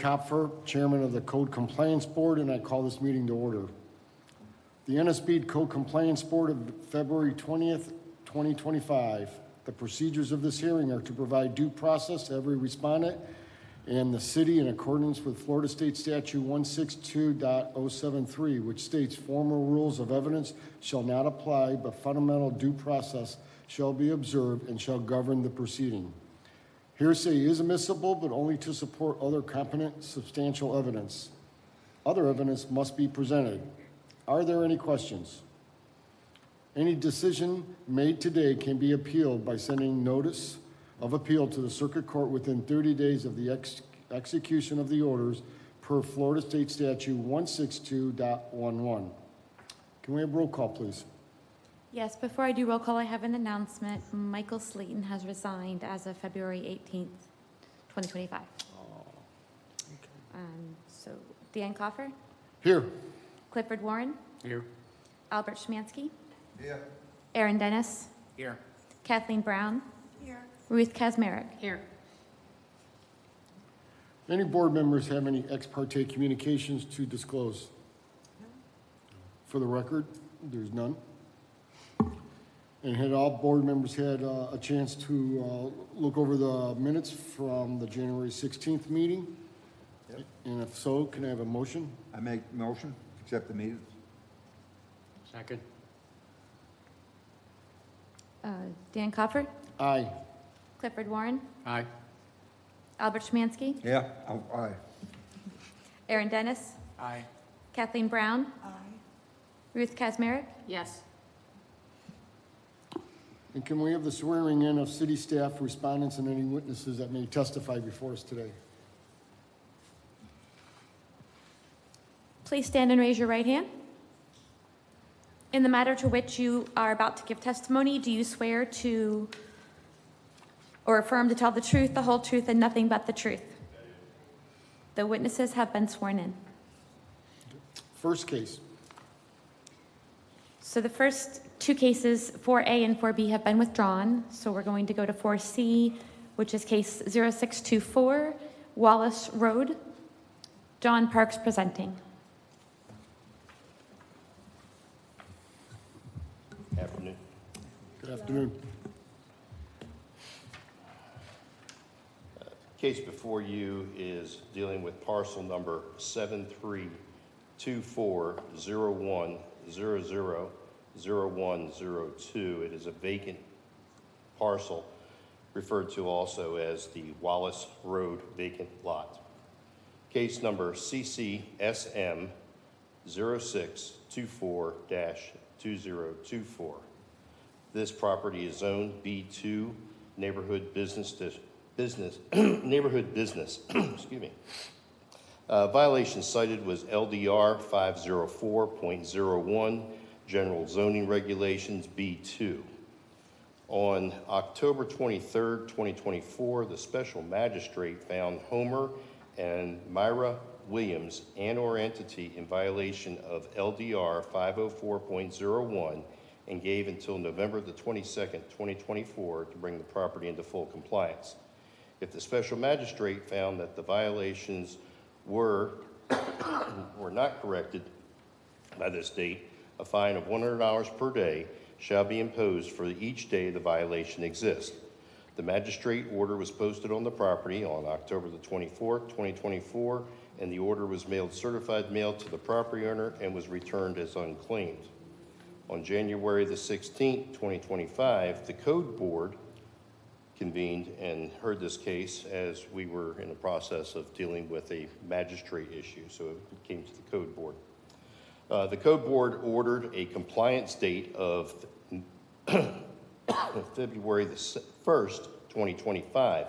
Kopfer, Chairman of the Code Compliance Board, and I call this meeting to order. The NSP Code Compliance Board of February 20th, 2025. The procedures of this hearing are to provide due process to every respondent and the city in accordance with Florida State Statute 162.073, which states formal rules of evidence shall not apply, but fundamental due process shall be observed and shall govern the proceeding. Hearsay is admissible, but only to support other competent, substantial evidence. Other evidence must be presented. Are there any questions? Any decision made today can be appealed by sending notice of appeal to the Circuit Court within 30 days of the execution of the orders per Florida State Statute 162.11. Can we have roll call, please? Yes, before I do roll call, I have an announcement. Michael Slayton has resigned as of February 18th, 2025. So Dan Coffer? Here. Clifford Warren? Here. Albert Schmansky? Here. Aaron Dennis? Here. Kathleen Brown? Here. Ruth Kazmarek? Here. Any board members have any ex parte communications to disclose? For the record, there's none. And had all board members had a chance to look over the minutes from the January 16th meeting? Yep. And if so, can I have a motion? I make motion, accept the minutes. Second. Dan Coffer? Aye. Clifford Warren? Aye. Albert Schmansky? Yeah, aye. Aaron Dennis? Aye. Kathleen Brown? Aye. Ruth Kazmarek? Yes. And can we have the swearing in of city staff, respondents, and any witnesses that may testify before us today? Please stand and raise your right hand. In the matter to which you are about to give testimony, do you swear to or affirm to tell the truth, the whole truth, and nothing but the truth? The witnesses have been sworn in. First case. So the first two cases, 4A and 4B, have been withdrawn. So we're going to go to 4C, which is case 0624, Wallace Road. John Parks presenting. Afternoon. Good afternoon. Case before you is dealing with parcel number 732401000102. It is a vacant parcel referred to also as the Wallace Road vacant lot. Case number CCSM 0624-2024. This property is zoned B2 neighborhood business neighborhood business. Excuse me. Violation cited was LDR 504.01 General Zoning Regulations B2. On October 23rd, 2024, the special magistrate found Homer and Myra Williams and/or entity in violation of LDR 504.01 and gave until November the 22nd, 2024 to bring the property into full compliance. If the special magistrate found that the violations were not corrected by this date, a fine of $100 per day shall be imposed for each day the violation exists. The magistrate order was posted on the property on October the 24th, 2024, and the order was mailed certified mail to the property owner and was returned as unclaimed. On January the 16th, 2025, the Code Board convened and heard this case as we were in the process of dealing with a magistrate issue, so it came to the Code Board. The Code Board ordered a compliance date of February the 1st, 2025.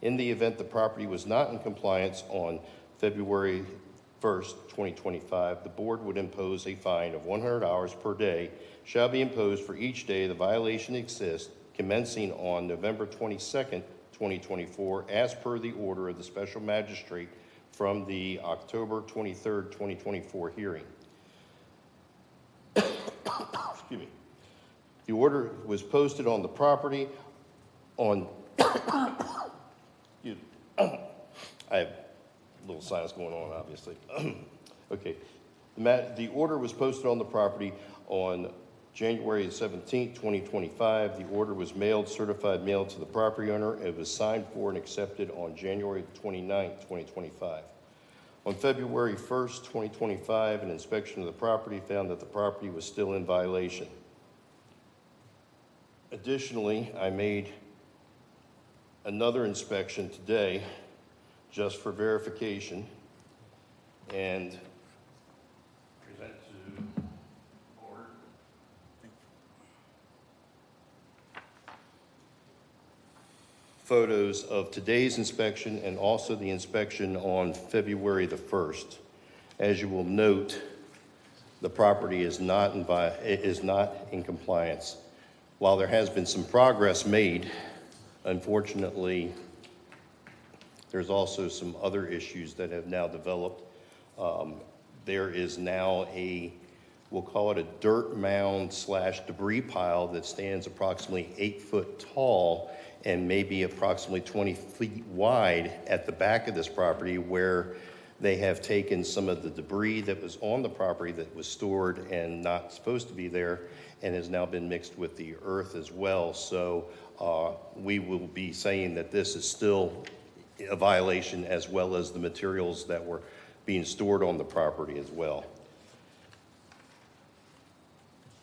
In the event the property was not in compliance on February 1st, 2025, the board would impose a fine of $100 per day shall be imposed for each day the violation exists, commencing on November 22nd, 2024, as per the order of the special magistrate from the October 23rd, 2024 hearing. Excuse me. The order was posted on the property on, excuse me, I have a little science going on, obviously. Okay. The order was posted on the property on January 17th, 2025. The order was mailed, certified mail to the property owner. It was signed for and accepted on January 29th, 2025. On February 1st, 2025, an inspection of the property found that the property was still in violation. Additionally, I made another inspection today just for verification and present to board. Photos of today's inspection and also the inspection on February the 1st. As you will note, the property is not in compliance. While there has been some progress made, unfortunately, there's also some other issues that have now developed. There is now we'll call it a dirt mound / debris pile that stands approximately 8 foot tall and maybe approximately 20 feet wide at the back of this property, where they have taken some of the debris that was on the property that was stored and not supposed to be there and has now been mixed with the earth as well. So we will be saying that this is still a violation, as well as the materials that were being stored on the property as well.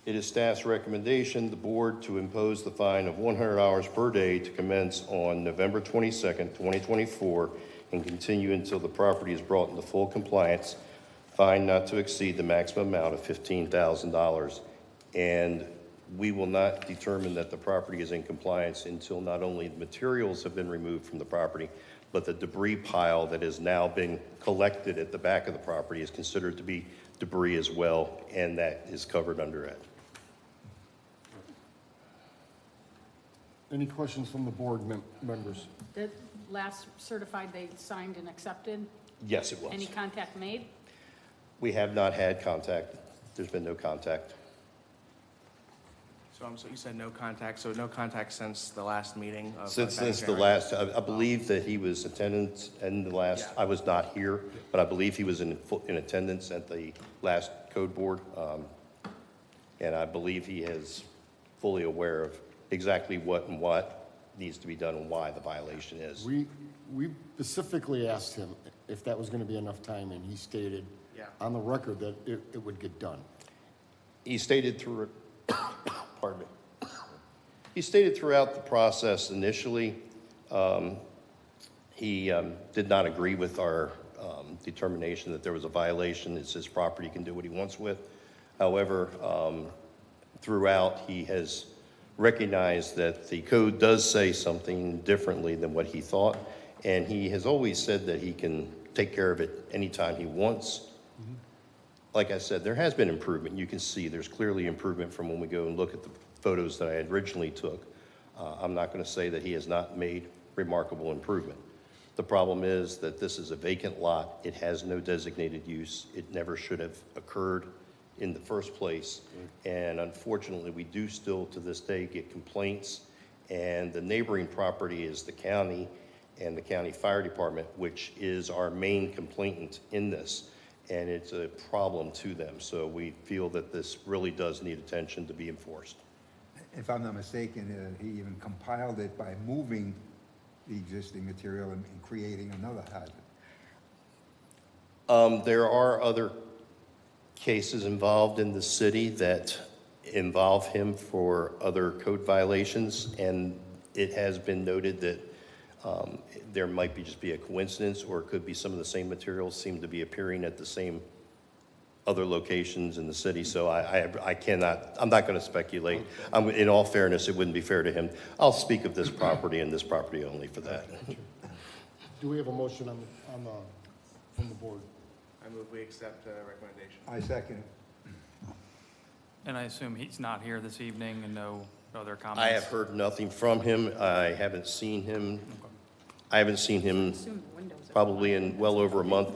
It is staff's recommendation, the board, to impose the fine of $100 per day to commence on November 22nd, 2024, and continue until the property is brought into full compliance. Fine not to exceed the maximum amount of $15,000. And we will not determine that the property is in compliance until not only the materials have been removed from the property, but the debris pile that has now been collected at the back of the property is considered to be debris as well, and that is covered under it. Any questions from the board members? The last certified they signed and accepted? Yes, it was. Any contact made? We have not had contact. There's been no contact. So you said no contact, so no contact since the last meeting of Since the January? last, I believe that he was attendance in the last, Yeah. I was not here, but I believe he was in attendance at the last code board. And I believe he is fully aware of exactly what needs to be done and why the violation is. We specifically asked him if that was going to be enough time, and he stated Yeah. on the record that it would get done. He stated through, pardon me. He stated throughout the process initially, he did not agree with our determination that there was a violation. It's his property, he can do what he wants with. However, throughout, he has recognized that the code does say something differently than what he thought, and he has always said that he can take care of it anytime he wants. Like I said, there has been improvement. You can see there's clearly improvement from when we go and look at the photos that I originally took. I'm not going to say that he has not made remarkable improvement. The problem is that this is a vacant lot. It has no designated use. It never should have occurred in the first place. And unfortunately, we do still to this day get complaints. And the neighboring property is the county and the county fire department, which is our main complainant in this. And it's a problem to them. So we feel that this really does need attention to be enforced. If I'm not mistaken, he even compiled it by moving the existing material and creating another hazard. There are other cases involved in the city that involve him for other code violations, and it has been noted that there might just be a coincidence, or it could be some of the same materials seem to be appearing at the same other locations in the city. So I'm not going to speculate. In all fairness, it wouldn't be fair to him. I'll speak of this property and this property only for that. Do we have a motion from the board? I move we accept the recommendation. I second it. And I assume he's not here this evening and no other comments? I have heard nothing from him. I haven't seen him. Assume the windows are Probably in well over a month.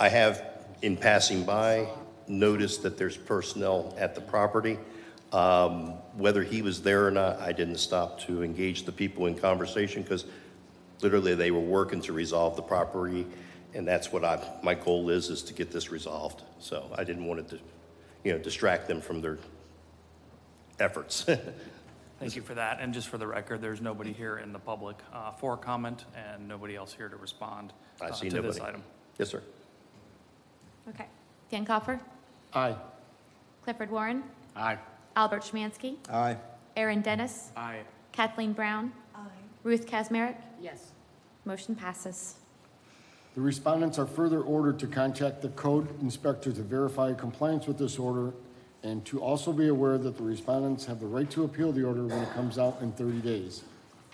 I have, in passing by, noticed that there's personnel at the property. Whether he was there or not, I didn't stop to engage the people in conversation, because literally they were working to resolve the property And that's what my goal is to get this resolved. So I didn't want it to, distract them from their efforts. Thank you for that. And just for the record, there's nobody here in the public for comment and nobody else here to respond I see to this nobody. item. Yes, sir. Okay. Dan Coffer, Aye. Clifford Warren, Aye. Albert Schmansky, Aye. Aaron Dennis, Aye. Kathleen Brown, Ruth Kazmarek. Yes. Motion passes. The respondents are further ordered to contact the code inspector to verify compliance with this order and to also be aware that the respondents have the right to appeal the order when it comes out in 30 days.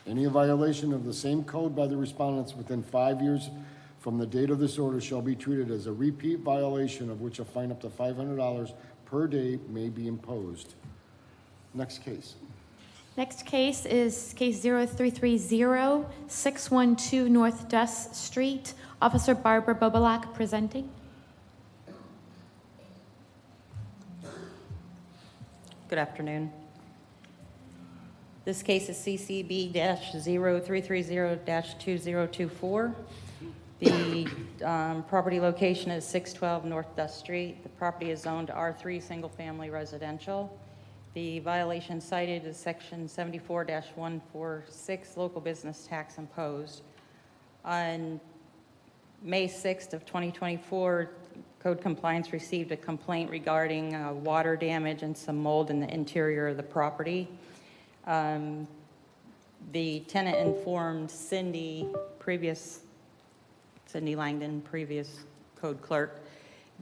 Any violation of the same code by the respondents within 5 years from the date of this order shall be treated as a repeat violation of which a fine up to $500 per day may be imposed. Next case. Next case is case 0330, 612 North Dust Street. Officer Barbara Bobalak presenting. Good afternoon. This case is CCB-0330-2024. The property location is 612 North Dust Street. The property is zoned R3 Single Family Residential. The violation cited is Section 74-146, Local Business Tax Imposed. On May 6th of 2024, Code Compliance received a complaint regarding water damage and some mold in the interior of the property. The tenant informed Cindy Langdon, previous code clerk,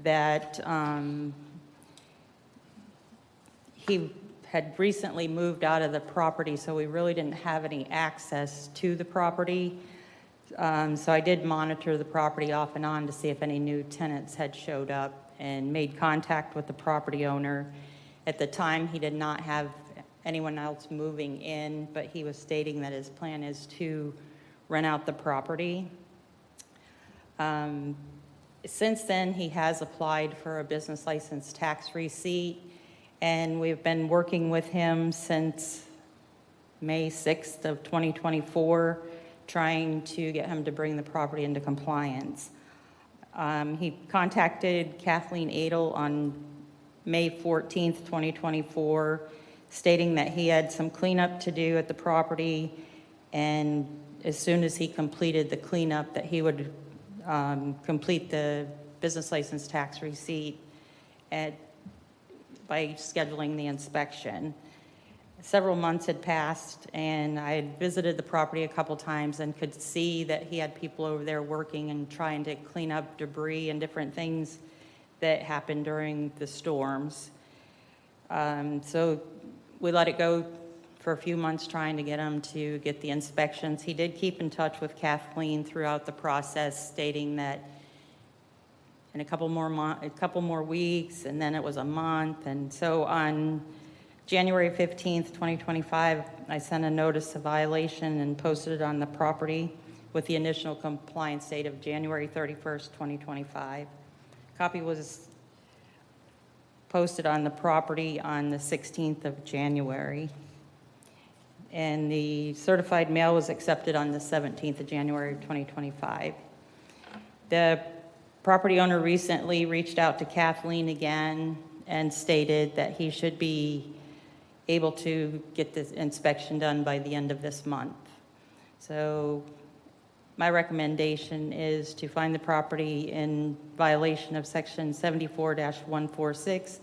that he had recently moved out of the property, so we really didn't have any access to the property. So I did monitor the property off and on to see if any new tenants had showed up and made contact with the property owner. At the time, he did not have anyone else moving in, but he was stating that his plan is to rent out the property. Since then, he has applied for a business license tax receipt, and we've been working with him since May 6th of 2024, trying to get him to bring the property into compliance. He contacted Kathleen Adel on May 14th, 2024, stating that he had some cleanup to do at the property, and as soon as he completed the cleanup, that he would complete the business license tax receipt by scheduling the inspection. Several months had passed, and I had visited the property a couple times and could see that he had people over there working and trying to clean up debris and different things that happened during the storms. So we let it go for a few months trying to get him to get the inspections. He did keep in touch with Kathleen throughout the process, stating that in a couple more weeks, and then it was a month. And so on January 15th, 2025, I sent a notice of violation and posted it on the property with the initial compliance date of January 31st, 2025. Copy was posted on the property on the 16th of January. And the certified mail was accepted on the 17th of January, 2025. The property owner recently reached out to Kathleen again and stated that he should be able to get this inspection done by the end of this month. So my recommendation is to find the property in violation of Section 74-146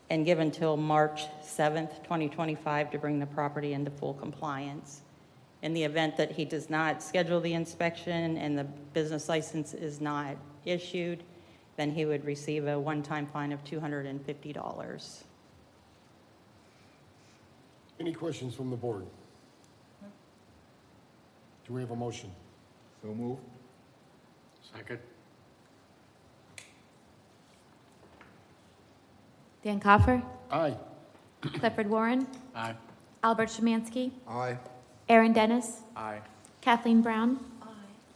and give until March 7th, 2025 to bring the property into full compliance. In the event that he does not schedule the inspection and the business license is not issued, then he would receive a one-time fine of $250. Any questions from the board? Do we have a motion? So move. Second. Dan Coffer, Aye. Clifford Warren, Aye. Albert Schmansky, Aye. Aaron Dennis, Aye. Kathleen Brown,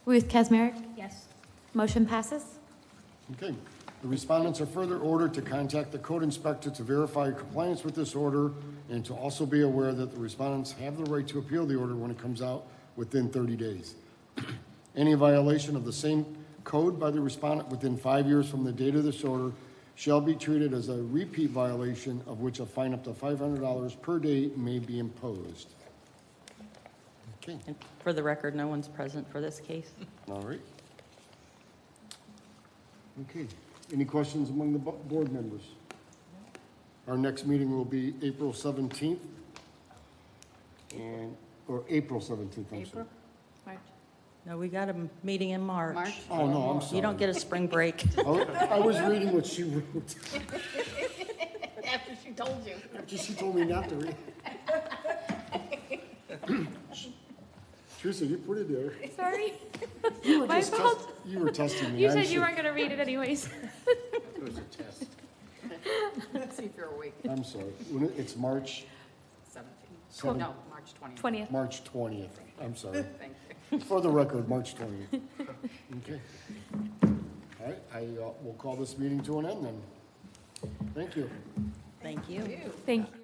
Ruth Kazmarek. Yes. Motion passes. Okay. The respondents are further ordered to contact the code inspector to verify compliance with this order and to also be aware that the respondents have the right to appeal the order when it comes out within 30 days. Any violation of the same code by the respondent within 5 years from the date of this order shall be treated as a repeat violation of which a fine up to $500 per day may be imposed. Okay, And for the record, no one's present for this case. all right. Okay, any questions among the board members? Our next meeting will be April 17th, or April 17th, I'm sorry. April? March? No, we got a meeting in March. March? Oh, no, I'm sorry. You don't get a spring break. I was reading what she wrote. After she told you. She told me not to read. Teresa, you put it there. Sorry. You were My just fault. You were testing me. You I'm said you sure- weren't going to read it anyways. It was a test. Let's see if you're awake. I'm sorry. It's March 17th. No, March 20th. 20th. March 20th. I'm sorry. Thank you. For the record, March 20th. Okay. All right, I will call this meeting to an end then. Thank you. Thank you. Thank you.